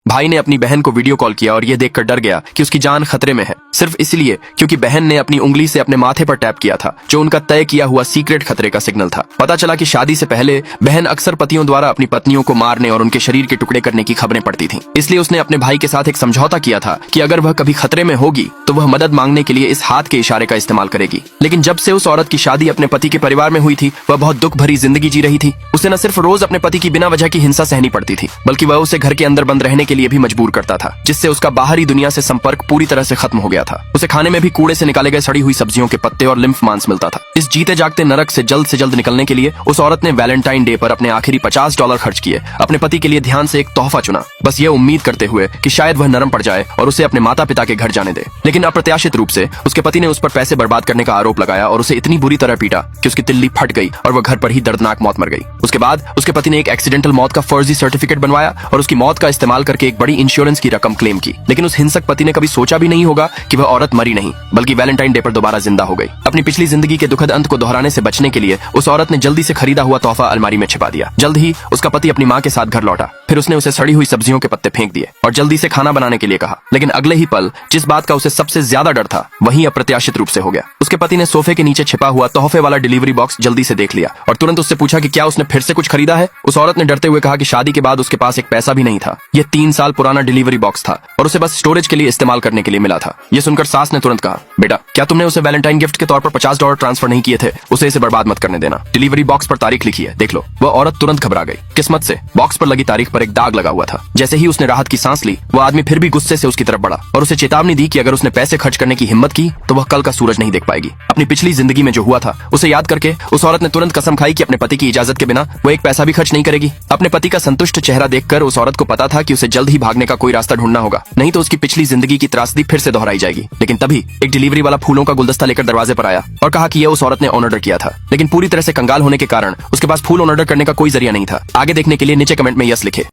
भाई ने अपनी बहन को वीडियो कॉल किया और यह देखकर डर गया कि उसकी जान खतरे में है, सिर्फ इसलिए क्योंकि बहन ने अपनी उंगली से अपने माथे पर टैप किया था, जो उनका तय किया हुआ सीक्रेट खतरे का सिग्नल था। पता चला कि शादी से पहले बहन अक्सर पतियों द्वारा अपनी पत्नियों को मारने और उनके शरीर के टुकड़े करने की खबरें पड़ती थीं। इसलिए उसने अपने भाई के साथ एक समझौता किया था कि अगर वह कभी खतरे में होगी तो वह मदद मांगने के लिए इस हाथ के इशारे का इस्तेमाल करेगी। लेकिन जब से उस औरत की शादी अपने पति के परिवार में हुई थी, वह बहुत दुख भरी जिंदगी जी रही थी। उसे न सिर्फ रोज अपने पति की बिना वजह की हिंसा सहनी पड़ती थी, बल्कि वह उसे घर के अंदर बंद रहने के लिए भी मजबूर करता था, जिससे उसका बाहरी दुनिया से संपर्क पूरी तरह से खत्म हो गया था। उसे खाने में भी कूड़े से निकाले गए सड़ी हुई सब्जियों के पत्ते और लिम्फ मांस मिलता था। इस जीते जागते नरक से जल्द निकलने के लिए उस औरत ने वैलेंटाइन डे पर अपने आखिरी $50 खर्च किए, अपने पति के लिए ध्यान से एक तोहफा चुना, बस ये उम्मीद करते हुए कि शायद वह नरम पड़ जाए और उसे अपने माता पिता के घर जाने दे। लेकिन अप्रत्याशित रूप से उसके पति ने उस पर पैसे बर्बाद करने का आरोप लगाया और उसे इतनी बुरी तरह पीटा कि उसकी तिल्ली फट गई और वह घर पर ही दर्दनाक मौत मर गई। उसके बाद उसके पति ने एक एक्सीडेंटल मौत का फर्जी सर्टिफिकेट बनवाया और उसकी मौत का इस्तेमाल करके एक बड़ी इंश्योरेंस की रकम क्लेम की। लेकिन उस हिंसक पति ने कभी सोचा भी नहीं होगा कि वह औरत मरी नहीं, बल्कि वैलेंटाइन डे पर दोबारा जिंदा हो गई। अपनी पिछली जिंदगी के दुखद अंत को दोहराने से बचने के लिए उस औरत ने जल्दी से खरीदा हुआ तोहफा अलमारी में छिपा दिया। जल्द ही उसका पति अपनी माँ के साथ घर लौटा, फिर उसने उसे सड़ी हुई सब्जियों के पत्ते फेंक दिए और जल्दी से खाना बनाने के लिए कहा। लेकिन अगले ही पल जिस बात का उसे सबसे ज्यादा डर था, वही अप्रत्याशित रूप से हो गया। उसके पति ने सोफे के नीचे छिपा हुआ तोहफे वाला डिलीवरी बॉक्स जल्दी से देख लिया और तुरंत उससे पूछा कि क्या उसने फिर से कुछ खरीदा है। उस औरत ने डरते हुए कहा कि शादी के बाद उसके पास एक पैसा भी नहीं था, यह 3 साल पुराना डिलीवरी बॉक्स था और उसे बस स्टोरेज के लिए इस्तेमाल करने के लिए मिला था। यह सुनकर सास ने तुरंत कहा, बेटा क्या तुमने उसे वैलेंटाइन गिफ्ट के तौर पर $50 ट्रांसफर नहीं किए थे? उसे इसे बर्बाद मत करने देना, डिलीवरी बॉक्स पर तारीख लिखी है, देख लो। वह औरत तुरंत घबरा गई। किस्मत से बॉक्स पर लगी तारीख पर एक दाग लगा हुआ था। जैसे ही उसने राहत की सांस ली, वह आदमी फिर भी गुस्से से उसकी तरफ बढ़ा और उसे चेतावनी दी कि अगर उसने पैसे खर्च करने की हिम्मत की तो वह कल का सूरज नहीं देख पाएगी। अपनी पिछली जिंदगी में जो हुआ था उसे याद करके उस औरत ने तुरंत कसम खाई कि अपने पति की इजाजत के बिना वो एक पैसा भी खर्च नहीं करेगी। अपने पति का संतुष्ट चेहरा देखकर उस औरत को पता था कि उसे जल्द ही भागने का कोई रास्ता ढूंढना होगा, नहीं तो उसकी पिछली जिंदगी की त्रासदी फिर से दोहराई जाएगी। लेकिन तभी एक डिलीवरी वाला फूलों का गुलदस्ता लेकर दरवाजे पर आया और कहा कि यह उस औरत ने ऑर्डर किया था, लेकिन पूरी तरह से कंगाल होने के कारण उसके पास फूल ऑर्डर करने का कोई जरिया नहीं था। आगे देखने के लिए नीचे कमेंट में यस लिखे।